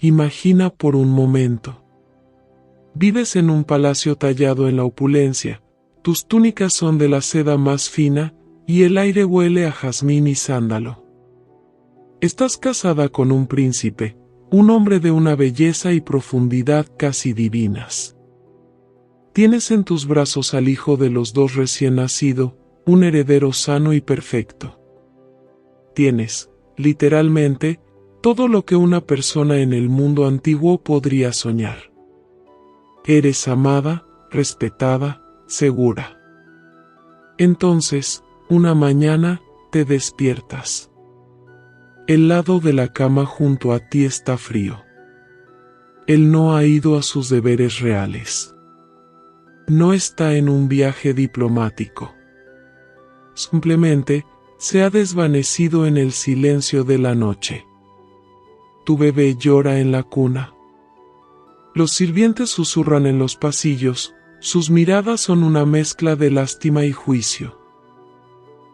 Imagina por un momento. Vives en un palacio tallado en la opulencia, tus túnicas son de la seda más fina, y el aire huele a jazmín y sándalo. Estás casada con un príncipe, un hombre de una belleza y profundidad casi divinas. Tienes en tus brazos al hijo de los dos recién nacido, un heredero sano y perfecto. Tienes, literalmente, todo lo que una persona en el mundo antiguo podría soñar. Eres amada, respetada, segura. Entonces, una mañana, te despiertas. El lado de la cama junto a ti está frío. Él no ha ido a sus deberes reales. No está en un viaje diplomático. Simplemente, se ha desvanecido en el silencio de la noche. Tu bebé llora en la cuna. Los sirvientes susurran en los pasillos, sus miradas son una mezcla de lástima y juicio.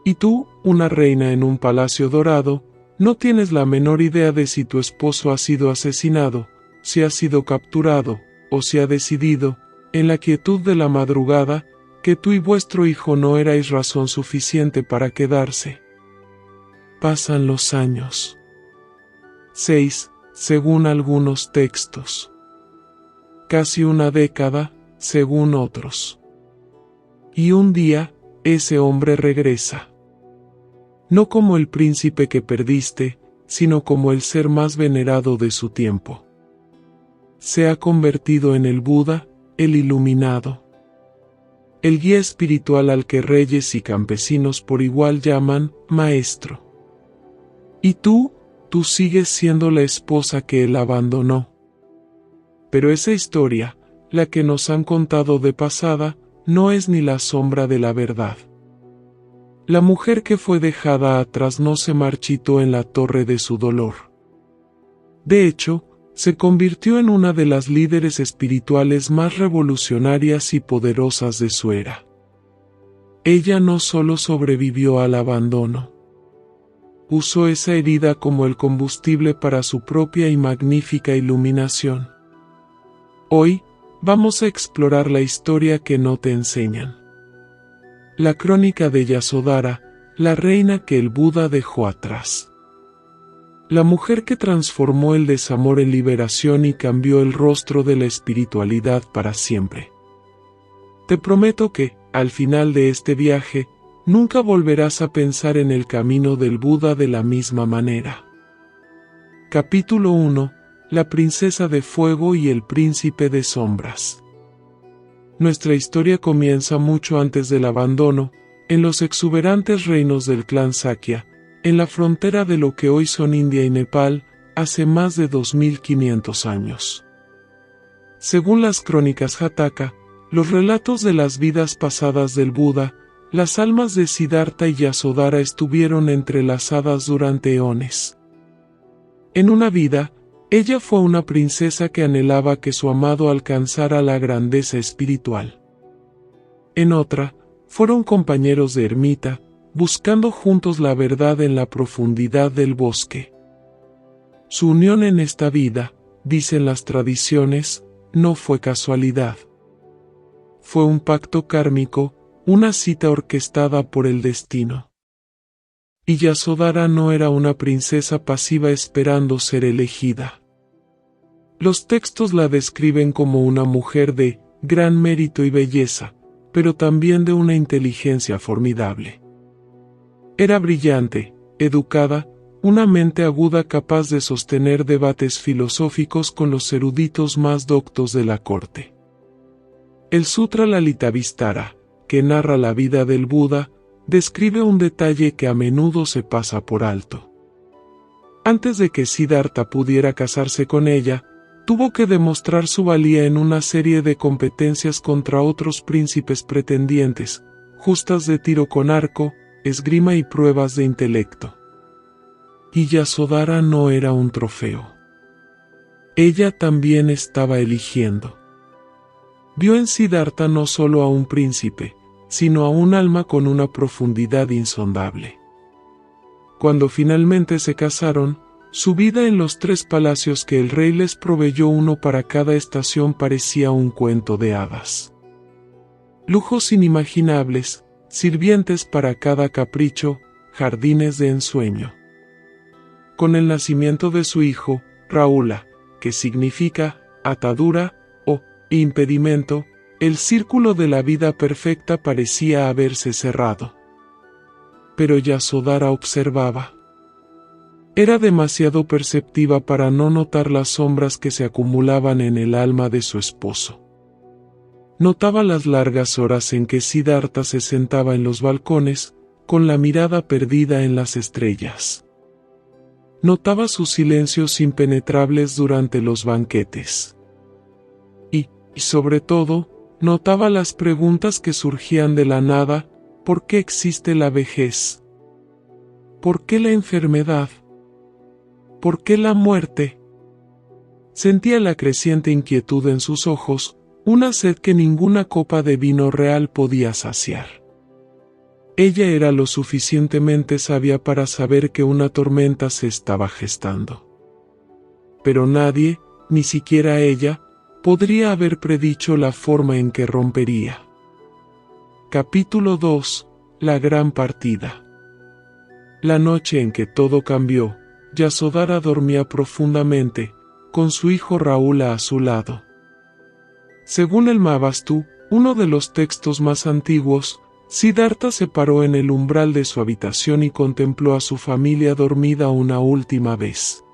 Y tú, una reina en un palacio dorado, no tienes la menor idea de si tu esposo ha sido asesinado, si ha sido capturado, o si ha decidido, en la quietud de la madrugada, que tú y vuestro hijo no erais razón suficiente para quedarse. Pasan los años. 6, según algunos textos. Casi una década, según otros. Y un día, ese hombre regresa. No como el príncipe que perdiste, sino como el ser más venerado de su tiempo. Se ha convertido en el Buda, el iluminado. El guía espiritual al que reyes y campesinos por igual llaman maestro. Y tú sigues siendo la esposa que él abandonó. Pero esa historia, la que nos han contado de pasada, no es ni la sombra de la verdad. La mujer que fue dejada atrás no se marchitó en la torre de su dolor. De hecho, se convirtió en una de las líderes espirituales más revolucionarias y poderosas de su era. Ella no solo sobrevivió al abandono. Usó esa herida como el combustible para su propia y magnífica iluminación. Hoy, vamos a explorar la historia que no te enseñan. La crónica de Yasodhara, la reina que el Buda dejó atrás. La mujer que transformó el desamor en liberación y cambió el rostro de la espiritualidad para siempre. Te prometo que, al final de este viaje, nunca volverás a pensar en el camino del Buda de la misma manera. Capítulo 1. La princesa de fuego y el príncipe de sombras. Nuestra historia comienza mucho antes del abandono, en los exuberantes reinos del clan Sakya, en la frontera de lo que hoy son India y Nepal, hace más de 2500 años. Según las crónicas Jataka, los relatos de las vidas pasadas del Buda, las almas de Siddhartha y Yasodhara estuvieron entrelazadas durante eones. En una vida, ella fue una princesa que anhelaba que su amado alcanzara la grandeza espiritual. En otra, fueron compañeros de ermita, buscando juntos la verdad en la profundidad del bosque. Su unión en esta vida, dicen las tradiciones, no fue casualidad. Fue un pacto kármico, una cita orquestada por el destino. Y Yasodhara no era una princesa pasiva esperando ser elegida. Los textos la describen como una mujer de gran mérito y belleza, pero también de una inteligencia formidable. Era brillante, educada, una mente aguda capaz de sostener debates filosóficos con los eruditos más doctos de la corte. El Sutra Lalitavistara, que narra la vida del Buda, describe un detalle que a menudo se pasa por alto. Antes de que Siddhartha pudiera casarse con ella, tuvo que demostrar su valía en una serie de competencias contra otros príncipes pretendientes, justas de tiro con arco, esgrima y pruebas de intelecto. Y Yasodhara no era un trofeo. Ella también estaba eligiendo. Vio en Siddhartha no solo a un príncipe, sino a un alma con una profundidad insondable. Cuando finalmente se casaron, Su vida en los 3 palacios que el rey les proveyó, uno para cada estación, parecía un cuento de hadas. Lujos inimaginables, sirvientes para cada capricho, jardines de ensueño. Con el nacimiento de su hijo, Raúla, que significa atadura o impedimento, el círculo de la vida perfecta parecía haberse cerrado. Pero Yasodhara observaba. Era demasiado perceptiva para no notar las sombras que se acumulaban en el alma de su esposo. Notaba las largas horas en que Siddhartha se sentaba en los balcones, con la mirada perdida en las estrellas. Notaba sus silencios impenetrables durante los banquetes. Y sobre todo, notaba las preguntas que surgían de la nada: ¿por qué existe la vejez? ¿Por qué la enfermedad? ¿Por qué la muerte? Sentía la creciente inquietud en sus ojos, una sed que ninguna copa de vino real podía saciar. Ella era lo suficientemente sabia para saber que una tormenta se estaba gestando. Pero nadie, ni siquiera ella, podría haber predicho la forma en que rompería. Capítulo 2. La gran partida. La noche en que todo cambió, Yasodhara dormía profundamente, con su hijo Raúla a su lado. Según el Mahavastu, uno de los textos más antiguos, Siddhartha se paró en el umbral de su habitación y contempló a su familia dormida una última vez.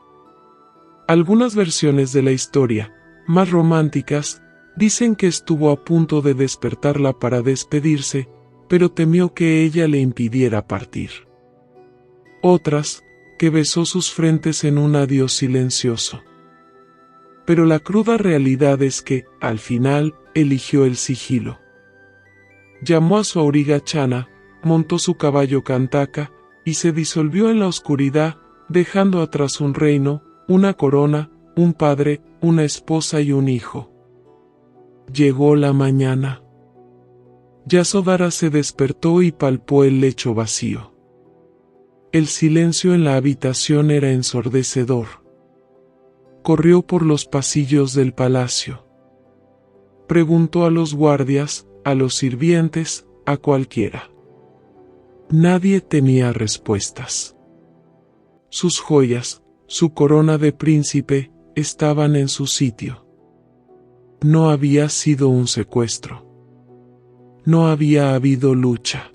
Algunas versiones de la historia, más románticas, dicen que estuvo a punto de despertarla para despedirse, pero temió que ella le impidiera partir. Otras, que besó sus frentes en un adiós silencioso. Pero la cruda realidad es que, al final, eligió el sigilo. Llamó a su auriga Chana, montó su caballo Kantaka, y se disolvió en la oscuridad, dejando atrás un reino, una corona, un padre, una esposa y un hijo. Llegó la mañana. Yasodhara se despertó y palpó el lecho vacío. El silencio en la habitación era ensordecedor. Corrió por los pasillos del palacio. Preguntó a los guardias, a los sirvientes, a cualquiera. Nadie tenía respuestas. Sus joyas, su corona de príncipe, estaban en su sitio. No había sido un secuestro. No había habido lucha.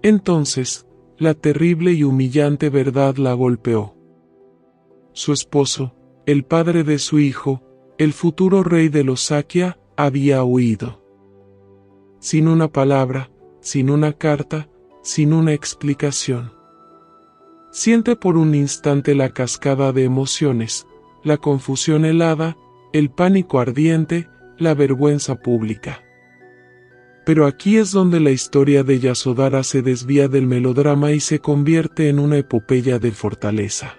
Entonces, la terrible y humillante verdad la golpeó. Su esposo, el padre de su hijo, el futuro rey de los Sakya, había huido. Sin una palabra, sin una carta, sin una explicación. Siente por un instante la cascada de emociones, la confusión helada, el pánico ardiente, la vergüenza pública. Pero aquí es donde la historia de Yasodhara se desvía del melodrama y se convierte en una epopeya de fortaleza.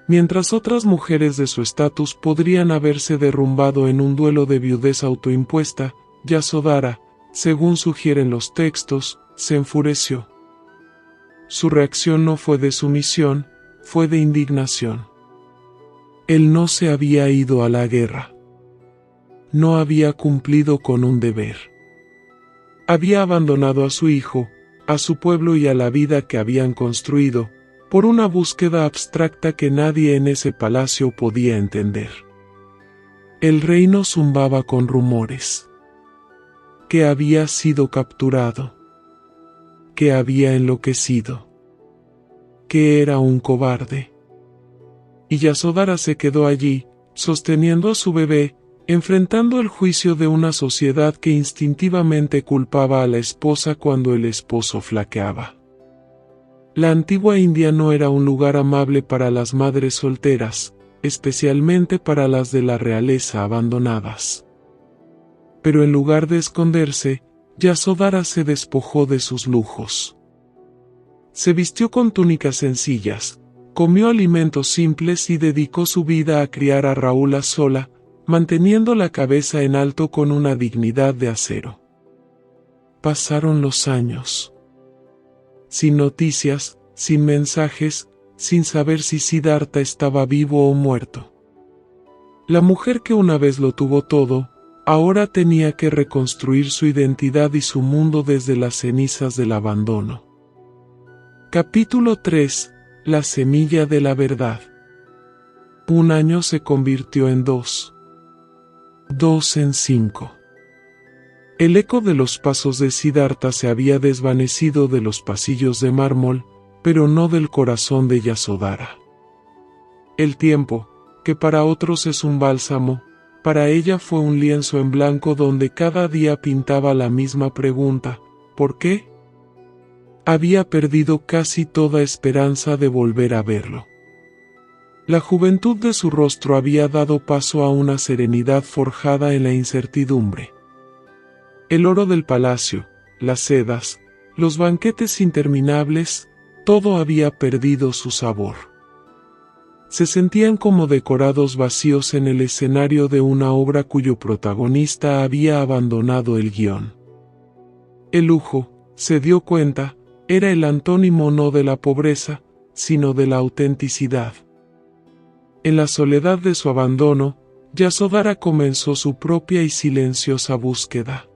Mientras otras mujeres de su estatus podrían haberse derrumbado en un duelo de viudez autoimpuesta, Yasodhara, según sugieren los textos, se enfureció. Su reacción no fue de sumisión, fue de indignación. Él no se había ido a la guerra. No había cumplido con un deber. Había abandonado a su hijo, a su pueblo y a la vida que habían construido, por una búsqueda abstracta que nadie en ese palacio podía entender. El reino zumbaba con rumores. Que había sido capturado. Que había enloquecido. Que era un cobarde. Y Yasodhara se quedó allí, sosteniendo a su bebé, enfrentando el juicio de una sociedad que instintivamente culpaba a la esposa cuando el esposo flaqueaba. La antigua India no era un lugar amable para las madres solteras, especialmente para las de la realeza abandonadas. Pero en lugar de esconderse, Yasodhara se despojó de sus lujos. Se vistió con túnicas sencillas, comió alimentos simples y dedicó su vida a criar a Raúla sola, manteniendo la cabeza en alto con una dignidad de acero. Pasaron los años. Sin noticias, sin mensajes, sin saber si Siddhartha estaba vivo o muerto. La mujer que una vez lo tuvo todo, ahora tenía que reconstruir su identidad y su mundo desde las cenizas del abandono. Capítulo 3. La semilla de la verdad. Un año se convirtió en 2. 2 en 5. El eco de los pasos de Siddhartha se había desvanecido de los pasillos de mármol, pero no del corazón de Yasodhara. El tiempo, que para otros es un bálsamo, para ella fue un lienzo en blanco donde cada día pintaba la misma pregunta: ¿por qué? Había perdido casi toda esperanza de volver a verlo. La juventud de su rostro había dado paso a una serenidad forjada en la incertidumbre. El oro del palacio, las sedas, los banquetes interminables, todo había perdido su sabor. Se sentían como decorados vacíos en el escenario de una obra cuyo protagonista había abandonado el guión. El lujo, se dio cuenta, era el antónimo no de la pobreza, sino de la autenticidad. En la soledad de su abandono, Yasodhara comenzó su propia y silenciosa búsqueda.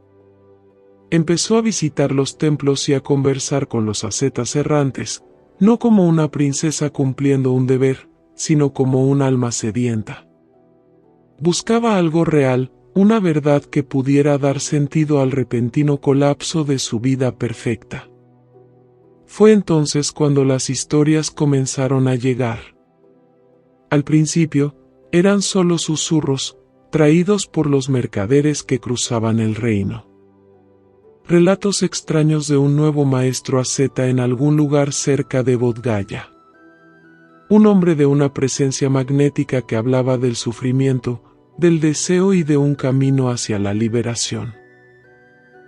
Empezó a visitar los templos y a conversar con los ascetas errantes, no como una princesa cumpliendo un deber, sino como un alma sedienta. Buscaba algo real, una verdad que pudiera dar sentido al repentino colapso de su vida perfecta. Fue entonces cuando las historias comenzaron a llegar. Al principio, eran solo susurros, traídos por los mercaderes que cruzaban el reino. Relatos extraños de un nuevo maestro asceta en algún lugar cerca de Bodh Gaya. Un hombre de una presencia magnética que hablaba del sufrimiento, del deseo y de un camino hacia la liberación.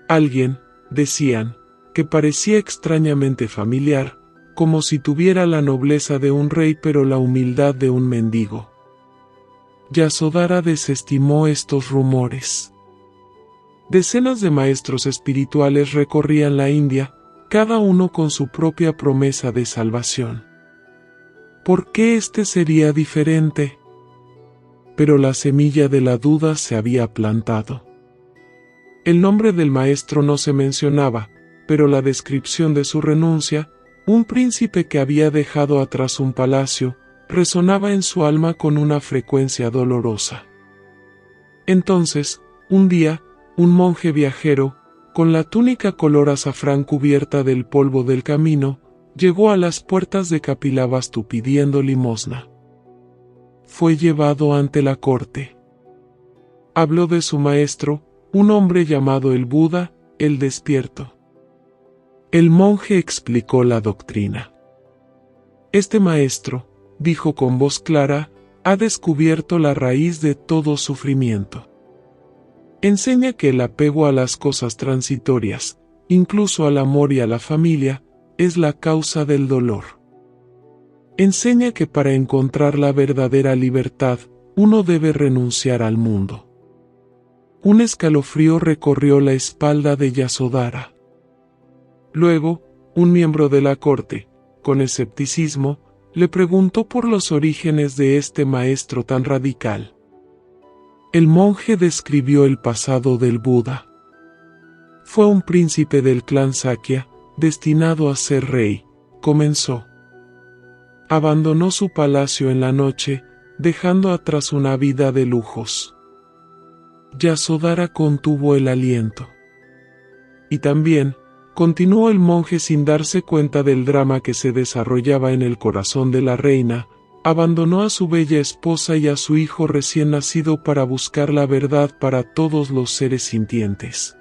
Alguien, decían, que parecía extrañamente familiar, como si tuviera la nobleza de un rey pero la humildad de un mendigo. Yasodhara desestimó estos rumores. Decenas de maestros espirituales recorrían la India, cada uno con su propia promesa de salvación. ¿Por qué este sería diferente? Pero la semilla de la duda se había plantado. El nombre del maestro no se mencionaba, pero la descripción de su renuncia, un príncipe que había dejado atrás un palacio, resonaba en su alma con una frecuencia dolorosa. Entonces, un día, un monje viajero, con la túnica color azafrán cubierta del polvo del camino, llegó a las puertas de Kapilavastu pidiendo limosna. Fue llevado ante la corte. Habló de su maestro, un hombre llamado el Buda, el despierto. El monje explicó la doctrina. Este maestro, dijo con voz clara, ha descubierto la raíz de todo sufrimiento. Enseña que el apego a las cosas transitorias, incluso al amor y a la familia, es la causa del dolor. Enseña que para encontrar la verdadera libertad, uno debe renunciar al mundo. Un escalofrío recorrió la espalda de Yasodhara. Luego, un miembro de la corte, con escepticismo, le preguntó por los orígenes de este maestro tan radical. El monje describió el pasado del Buda. Fue un príncipe del clan Sakya, destinado a ser rey, comenzó. Abandonó su palacio en la noche, dejando atrás una vida de lujos. Yasodhara contuvo el aliento. Y también, continuó el monje sin darse cuenta del drama que se desarrollaba en el corazón de la reina, abandonó a su bella esposa y a su hijo recién nacido para buscar la verdad para todos los seres sintientes.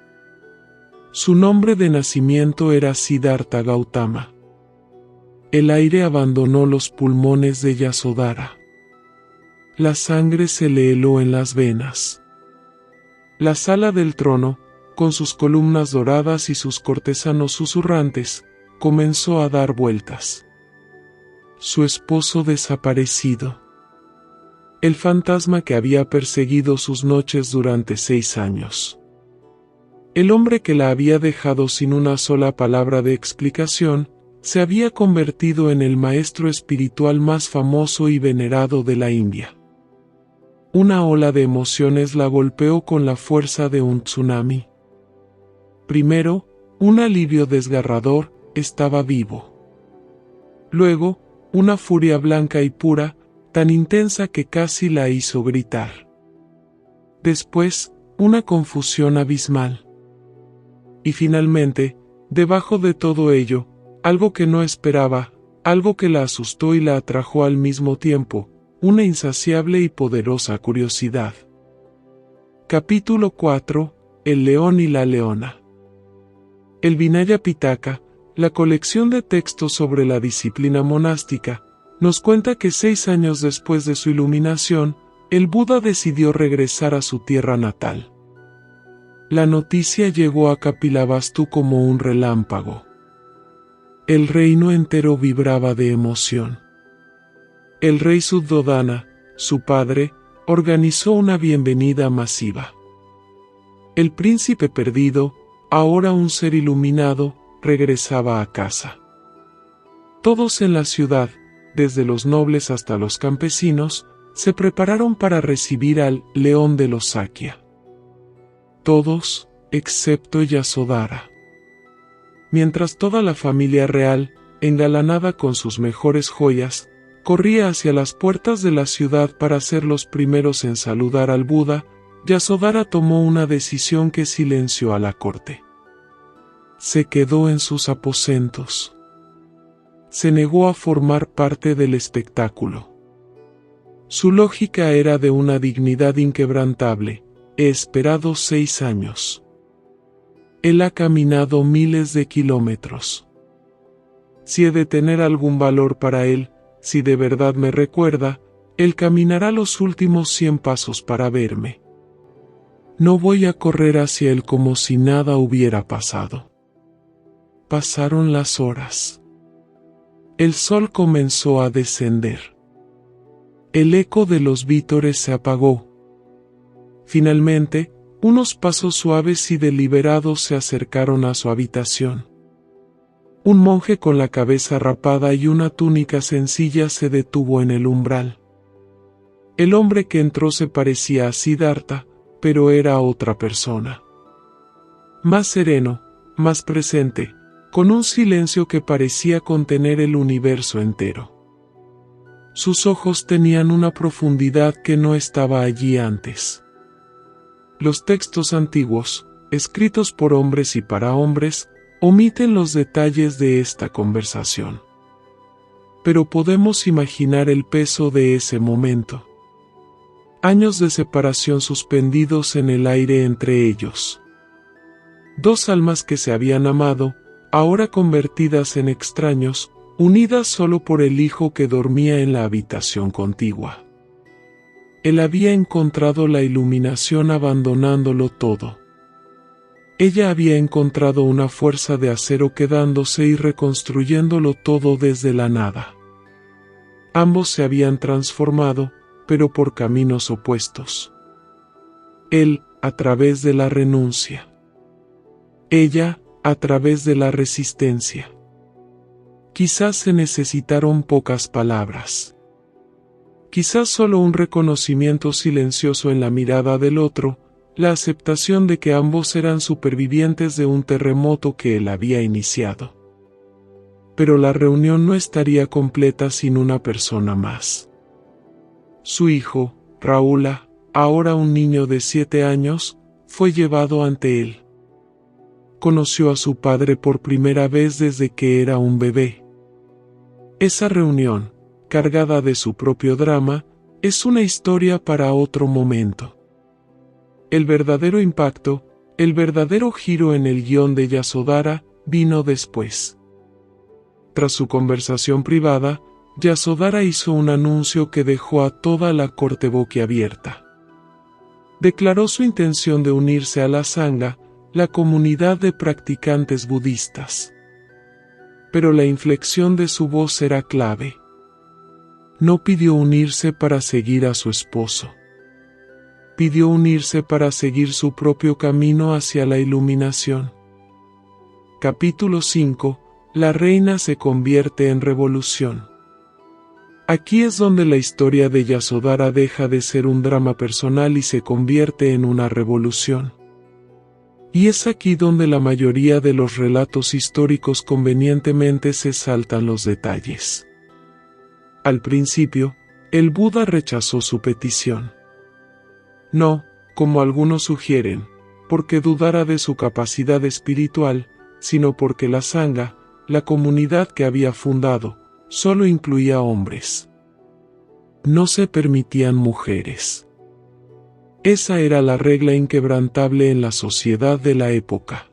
Su nombre de nacimiento era Siddhartha Gautama. El aire abandonó los pulmones de Yasodhara. La sangre se le heló en las venas. La sala del trono, con sus columnas doradas y sus cortesanos susurrantes, comenzó a dar vueltas. Su esposo desaparecido. El fantasma que había perseguido sus noches durante 6 años. El hombre que la había dejado sin una sola palabra de explicación, se había convertido en el maestro espiritual más famoso y venerado de la India. Una ola de emociones la golpeó con la fuerza de un tsunami. Primero, un alivio desgarrador, estaba vivo. Luego, una furia blanca y pura, tan intensa que casi la hizo gritar. Después, una confusión abismal. Y finalmente, debajo de todo ello, algo que no esperaba, algo que la asustó y la atrajo al mismo tiempo, una insaciable y poderosa curiosidad. Capítulo 4. El león y la leona. El Vinaya Pitaka, la colección de textos sobre la disciplina monástica, nos cuenta que 6 años después de su iluminación, el Buda decidió regresar a su tierra natal. La noticia llegó a Kapilavastu como un relámpago. El reino entero vibraba de emoción. El rey Suddhodana, su padre, organizó una bienvenida masiva. El príncipe perdido, ahora un ser iluminado, regresaba a casa. Todos en la ciudad, desde los nobles hasta los campesinos, se prepararon para recibir al león de los Sakya. Todos, excepto Yasodhara. Mientras toda la familia real, engalanada con sus mejores joyas, corría hacia las puertas de la ciudad para ser los primeros en saludar al Buda, Yasodhara tomó una decisión que silenció a la corte. Se quedó en sus aposentos. Se negó a formar parte del espectáculo. Su lógica era de una dignidad inquebrantable. He esperado 6 años. Él ha caminado miles de kilómetros. Si he de tener algún valor para él, si de verdad me recuerda, él caminará los últimos 100 pasos para verme. No voy a correr hacia él como si nada hubiera pasado. Pasaron las horas. El sol comenzó a descender. El eco de los vítores se apagó. Finalmente, unos pasos suaves y deliberados se acercaron a su habitación. Un monje con la cabeza rapada y una túnica sencilla se detuvo en el umbral. El hombre que entró se parecía a Siddhartha, pero era otra persona. Más sereno, más presente, con un silencio que parecía contener el universo entero. Sus ojos tenían una profundidad que no estaba allí antes. Los textos antiguos, escritos por hombres y para hombres, omiten los detalles de esta conversación. Pero podemos imaginar el peso de ese momento. Años de separación suspendidos en el aire entre ellos. 2 almas que se habían amado, ahora convertidas en extraños, unidas solo por el hijo que dormía en la habitación contigua. Él había encontrado la iluminación abandonándolo todo. Ella había encontrado una fuerza de acero quedándose y reconstruyéndolo todo desde la nada. Ambos se habían transformado, pero por caminos opuestos. Él, a través de la renuncia. Ella, a través de la resistencia. Quizás se necesitaron pocas palabras. Quizás solo un reconocimiento silencioso en la mirada del otro, la aceptación de que ambos eran supervivientes de un terremoto que él había iniciado. Pero la reunión no estaría completa sin una persona más. Su hijo, Rahula, ahora un niño de 7 años, fue llevado ante él. Conoció a su padre por primera vez desde que era un bebé. Esa reunión, cargada de su propio drama, es una historia para otro momento. El verdadero impacto, el verdadero giro en el guión de Yasodhara, vino después. Tras su conversación privada, Yasodhara hizo un anuncio que dejó a toda la corte boquiabierta. Declaró su intención de unirse a la Sangha, la comunidad de practicantes budistas. Pero la inflexión de su voz era clave. No pidió unirse para seguir a su esposo. Pidió unirse para seguir su propio camino hacia la iluminación. Capítulo 5. la reina se convierte en revolución. Aquí es donde la historia de Yasodhara deja de ser un drama personal y se convierte en una revolución. Y es aquí donde la mayoría de los relatos históricos convenientemente se saltan los detalles. Al principio, el Buda rechazó su petición. No, como algunos sugieren, porque dudara de su capacidad espiritual, sino porque la Sangha, la comunidad que había fundado, solo incluía hombres. No se permitían mujeres. Esa era la regla inquebrantable en la sociedad de la época.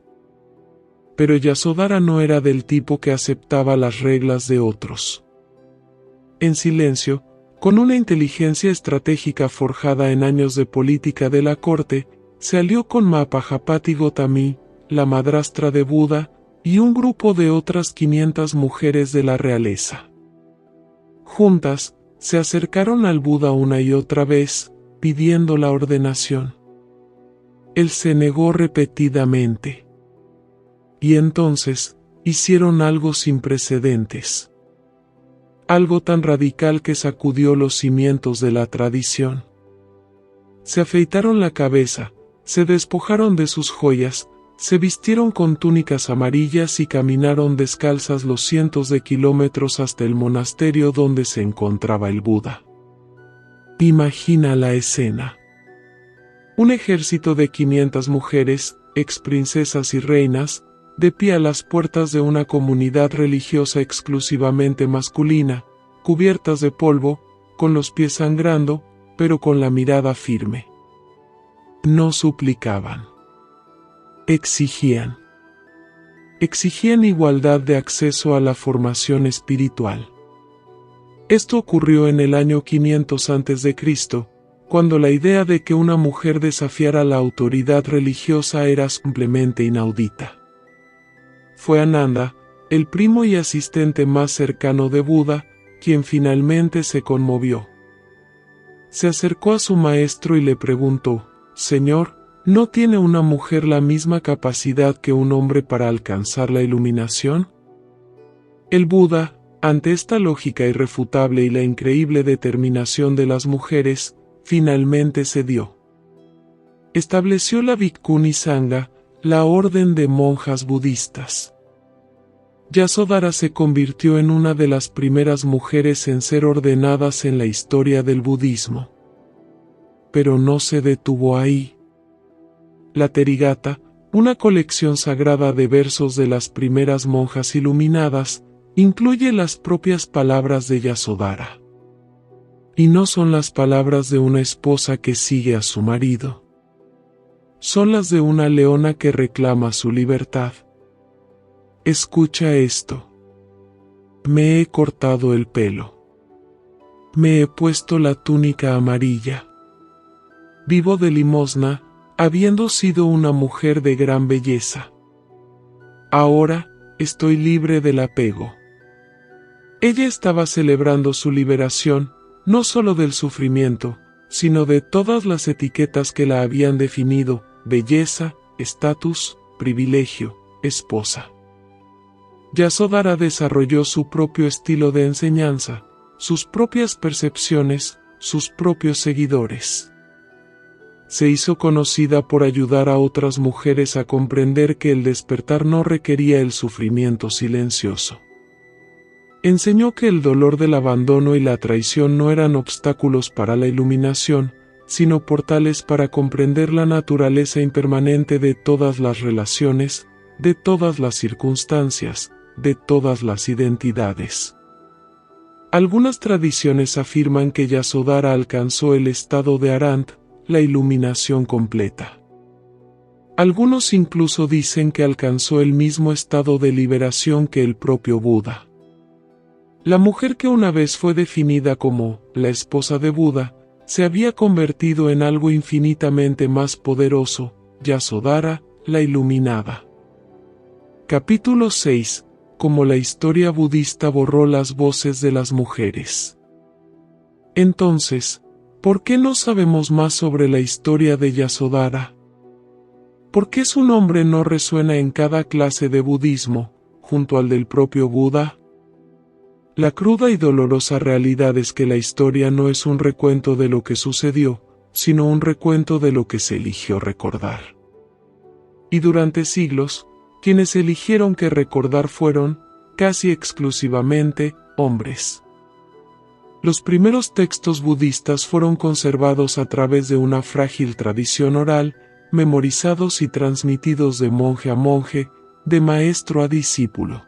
Pero Yasodhara no era del tipo que aceptaba las reglas de otros. En silencio, con una inteligencia estratégica forjada en años de política de la corte, se alió con Mahapajapati Gotami, la madrastra de Buda, y un grupo de otras 500 mujeres de la realeza. Juntas, se acercaron al Buda una y otra vez, pidiendo la ordenación. Él se negó repetidamente. Y entonces, hicieron algo sin precedentes. Algo tan radical que sacudió los cimientos de la tradición. Se afeitaron la cabeza, se despojaron de sus joyas, se vistieron con túnicas amarillas y caminaron descalzas los cientos de kilómetros hasta el monasterio donde se encontraba el Buda. Imagina la escena. Un ejército de 500 mujeres, exprincesas y reinas, de pie a las puertas de una comunidad religiosa exclusivamente masculina, cubiertas de polvo, con los pies sangrando, pero con la mirada firme. No suplicaban. Exigían. Exigían igualdad de acceso a la formación espiritual. Esto ocurrió en el año 500 a.C., cuando la idea de que una mujer desafiara la autoridad religiosa era simplemente inaudita. Fue Ananda, el primo y asistente más cercano de Buda, quien finalmente se conmovió. Se acercó a su maestro y le preguntó: «Señor, ¿no tiene una mujer la misma capacidad que un hombre para alcanzar la iluminación?». El Buda, ante esta lógica irrefutable y la increíble determinación de las mujeres, finalmente cedió. Estableció la Bhikkhuni Sangha, la orden de monjas budistas. Yasodhara se convirtió en una de las primeras mujeres en ser ordenadas en la historia del budismo. Pero no se detuvo ahí. La Therigatha, una colección sagrada de versos de las primeras monjas iluminadas, incluye las propias palabras de Yasodhara. Y no son las palabras de una esposa que sigue a su marido. Son las de una leona que reclama su libertad. Escucha esto. Me he cortado el pelo. Me he puesto la túnica amarilla. Vivo de limosna, habiendo sido una mujer de gran belleza. Ahora, estoy libre del apego. Ella estaba celebrando su liberación, no solo del sufrimiento, sino de todas las etiquetas que la habían definido: belleza, estatus, privilegio, esposa. Yasodhara desarrolló su propio estilo de enseñanza, sus propias percepciones, sus propios seguidores. Se hizo conocida por ayudar a otras mujeres a comprender que el despertar no requería el sufrimiento silencioso. Enseñó que el dolor del abandono y la traición no eran obstáculos para la iluminación, sino portales para comprender la naturaleza impermanente de todas las relaciones, de todas las circunstancias, de todas las identidades. Algunas tradiciones afirman que Yasodhara alcanzó el estado de Arhat, la iluminación completa. Algunos incluso dicen que alcanzó el mismo estado de liberación que el propio Buda. La mujer que una vez fue definida como la esposa de Buda, se había convertido en algo infinitamente más poderoso: Yasodhara, la iluminada. Capítulo 6. Cómo la historia budista borró las voces de las mujeres. Entonces, ¿por qué no sabemos más sobre la historia de Yasodhara? ¿Por qué su nombre no resuena en cada clase de budismo, junto al del propio Buda? La cruda y dolorosa realidad es que la historia no es un recuento de lo que sucedió, sino un recuento de lo que se eligió recordar. Y durante siglos, quienes eligieron que recordar fueron, casi exclusivamente, hombres. Los primeros textos budistas fueron conservados a través de una frágil tradición oral, memorizados y transmitidos de monje a monje, de maestro a discípulo.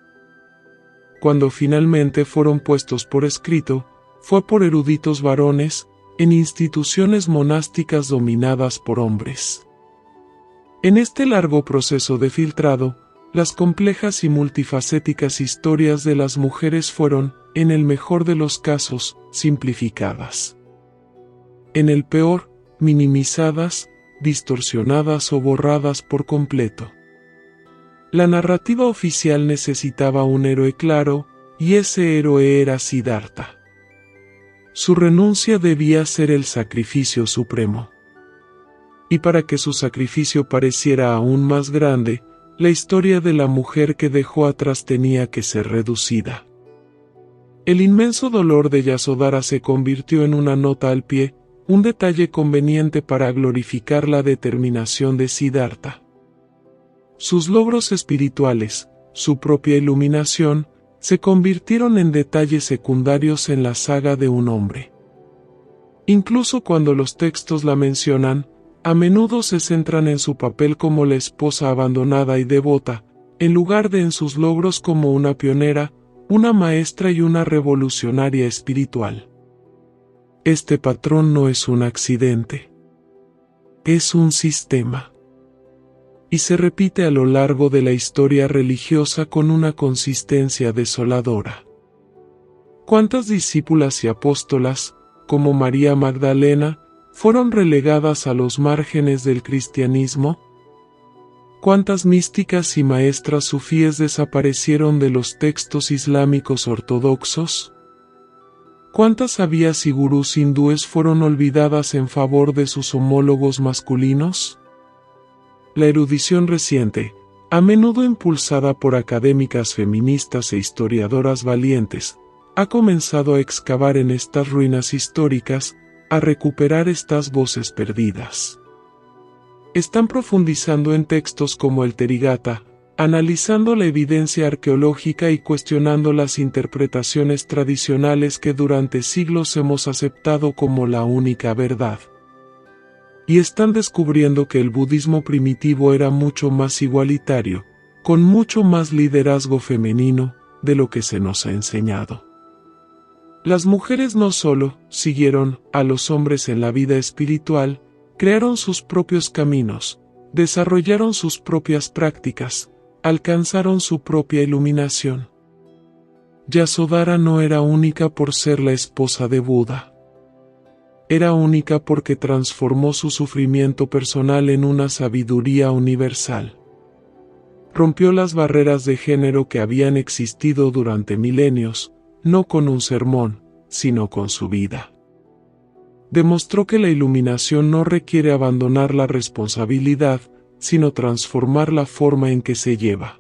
Cuando finalmente fueron puestos por escrito, fue por eruditos varones, en instituciones monásticas dominadas por hombres. En este largo proceso de filtrado, las complejas y multifacéticas historias de las mujeres fueron, en el mejor de los casos, simplificadas. En el peor, minimizadas, distorsionadas o borradas por completo. La narrativa oficial necesitaba un héroe claro, y ese héroe era Siddhartha. Su renuncia debía ser el sacrificio supremo. Y para que su sacrificio pareciera aún más grande, la historia de la mujer que dejó atrás tenía que ser reducida. El inmenso dolor de Yasodhara se convirtió en una nota al pie, un detalle conveniente para glorificar la determinación de Siddhartha. Sus logros espirituales, su propia iluminación, se convirtieron en detalles secundarios en la saga de un hombre. Incluso cuando los textos la mencionan, a menudo se centran en su papel como la esposa abandonada y devota, en lugar de en sus logros como una pionera, una maestra y una revolucionaria espiritual. Este patrón no es un accidente. Es un sistema. Y se repite a lo largo de la historia religiosa con una consistencia desoladora. ¿Cuántas discípulas y apóstolas, como María Magdalena, fueron relegadas a los márgenes del cristianismo? ¿Cuántas místicas y maestras sufíes desaparecieron de los textos islámicos ortodoxos? ¿Cuántas sabías y gurús hindúes fueron olvidadas en favor de sus homólogos masculinos? La erudición reciente, a menudo impulsada por académicas feministas e historiadoras valientes, ha comenzado a excavar en estas ruinas históricas, a recuperar estas voces perdidas. Están profundizando en textos como el Therigatha, analizando la evidencia arqueológica y cuestionando las interpretaciones tradicionales que durante siglos hemos aceptado como la única verdad. Y están descubriendo que el budismo primitivo era mucho más igualitario, con mucho más liderazgo femenino, de lo que se nos ha enseñado. Las mujeres no solo siguieron a los hombres en la vida espiritual, crearon sus propios caminos, desarrollaron sus propias prácticas, alcanzaron su propia iluminación. Yasodhara no era única por ser la esposa de Buda. Era única porque transformó su sufrimiento personal en una sabiduría universal. Rompió las barreras de género que habían existido durante milenios, no con un sermón, sino con su vida. Demostró que la iluminación no requiere abandonar la responsabilidad, sino transformar la forma en que se lleva.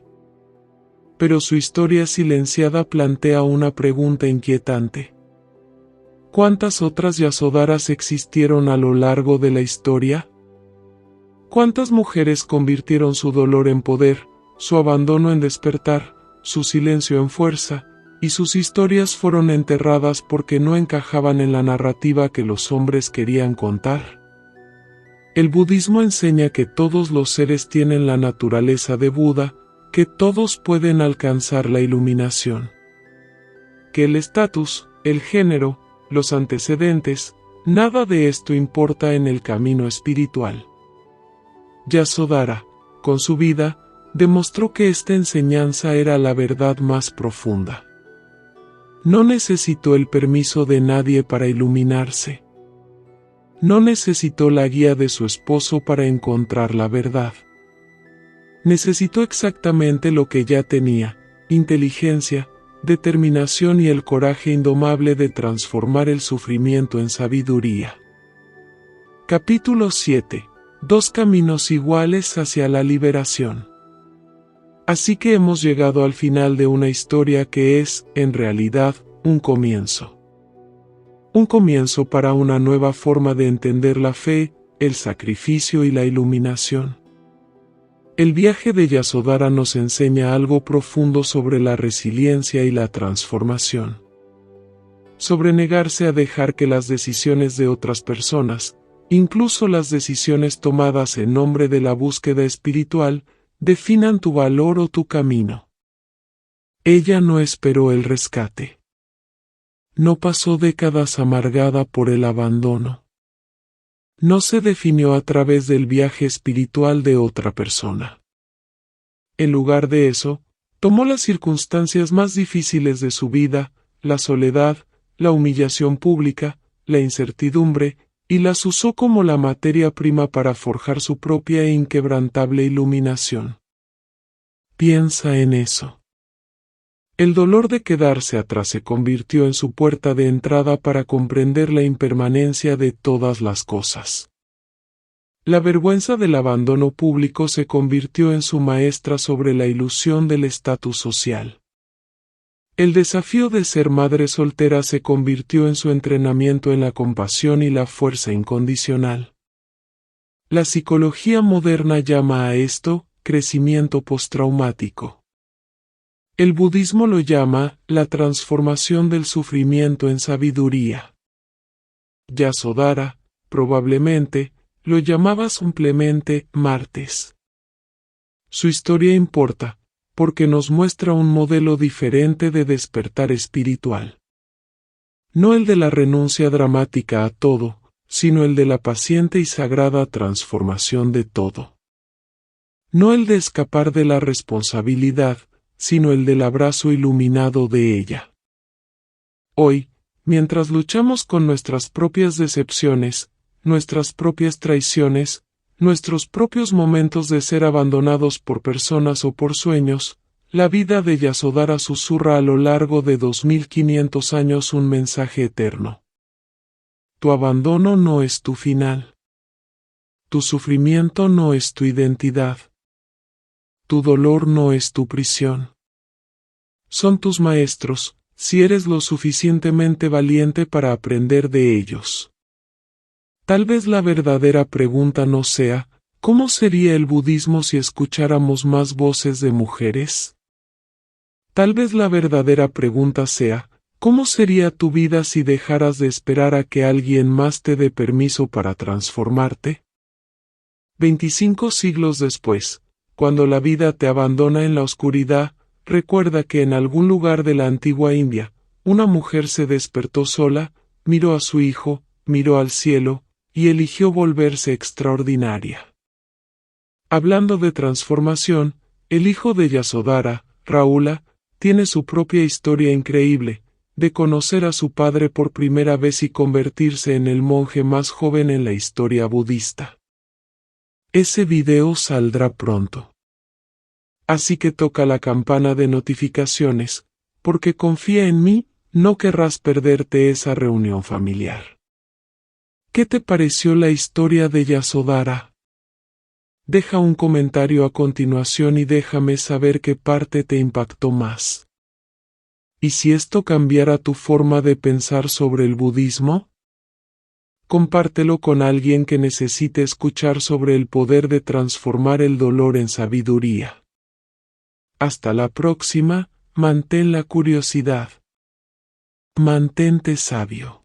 Pero su historia silenciada plantea una pregunta inquietante. ¿Cuántas otras Yasodharas existieron a lo largo de la historia? ¿Cuántas mujeres convirtieron su dolor en poder, su abandono en despertar, su silencio en fuerza, y sus historias fueron enterradas porque no encajaban en la narrativa que los hombres querían contar? El budismo enseña que todos los seres tienen la naturaleza de Buda, que todos pueden alcanzar la iluminación. Que el estatus, el género, los antecedentes, nada de esto importa en el camino espiritual. Yasodhara, con su vida, demostró que esta enseñanza era la verdad más profunda. No necesitó el permiso de nadie para iluminarse. No necesitó la guía de su esposo para encontrar la verdad. Necesitó exactamente lo que ya tenía: inteligencia, determinación y el coraje indomable de transformar el sufrimiento en sabiduría. Capítulo 7. Dos caminos iguales hacia la liberación. Así que hemos llegado al final de una historia que es, en realidad, un comienzo. Un comienzo para una nueva forma de entender la fe, el sacrificio y la iluminación. El viaje de Yasodhara nos enseña algo profundo sobre la resiliencia y la transformación. Sobre negarse a dejar que las decisiones de otras personas, incluso las decisiones tomadas en nombre de la búsqueda espiritual, definan tu valor o tu camino. Ella no esperó el rescate. No pasó décadas amargada por el abandono. No se definió a través del viaje espiritual de otra persona. En lugar de eso, tomó las circunstancias más difíciles de su vida, la soledad, la humillación pública, la incertidumbre, y las usó como la materia prima para forjar su propia e inquebrantable iluminación. Piensa en eso. El dolor de quedarse atrás se convirtió en su puerta de entrada para comprender la impermanencia de todas las cosas. La vergüenza del abandono público se convirtió en su maestra sobre la ilusión del estatus social. El desafío de ser madre soltera se convirtió en su entrenamiento en la compasión y la fuerza incondicional. La psicología moderna llama a esto crecimiento postraumático. El budismo lo llama la transformación del sufrimiento en sabiduría. Yasodhara, probablemente, lo llamaba simplemente martes. Su historia importa, porque nos muestra un modelo diferente de despertar espiritual. No el de la renuncia dramática a todo, sino el de la paciente y sagrada transformación de todo. No el de escapar de la responsabilidad, sino el del abrazo iluminado de ella. Hoy, mientras luchamos con nuestras propias decepciones, nuestras propias traiciones, nuestros propios momentos de ser abandonados por personas o por sueños, la vida de Yasodhara susurra a lo largo de 2500 años un mensaje eterno. Tu abandono no es tu final. Tu sufrimiento no es tu identidad. Tu dolor no es tu prisión. Son tus maestros, si eres lo suficientemente valiente para aprender de ellos. Tal vez la verdadera pregunta no sea, ¿cómo sería el budismo si escucháramos más voces de mujeres? Tal vez la verdadera pregunta sea, ¿cómo sería tu vida si dejaras de esperar a que alguien más te dé permiso para transformarte? 25 siglos después, cuando la vida te abandona en la oscuridad, recuerda que en algún lugar de la antigua India, una mujer se despertó sola, miró a su hijo, miró al cielo, y eligió volverse extraordinaria. Hablando de transformación, el hijo de Yasodhara, Rahula, tiene su propia historia increíble, de conocer a su padre por primera vez y convertirse en el monje más joven en la historia budista. Ese video saldrá pronto. Así que toca la campana de notificaciones, porque confía en mí, no querrás perderte esa reunión familiar. ¿Qué te pareció la historia de Yasodhara? Deja un comentario a continuación y déjame saber qué parte te impactó más. ¿Y si esto cambiara tu forma de pensar sobre el budismo? Compártelo con alguien que necesite escuchar sobre el poder de transformar el dolor en sabiduría. Hasta la próxima, mantén la curiosidad. Mantente sabio.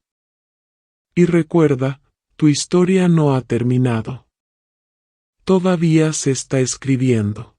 Y recuerda, tu historia no ha terminado. Todavía se está escribiendo.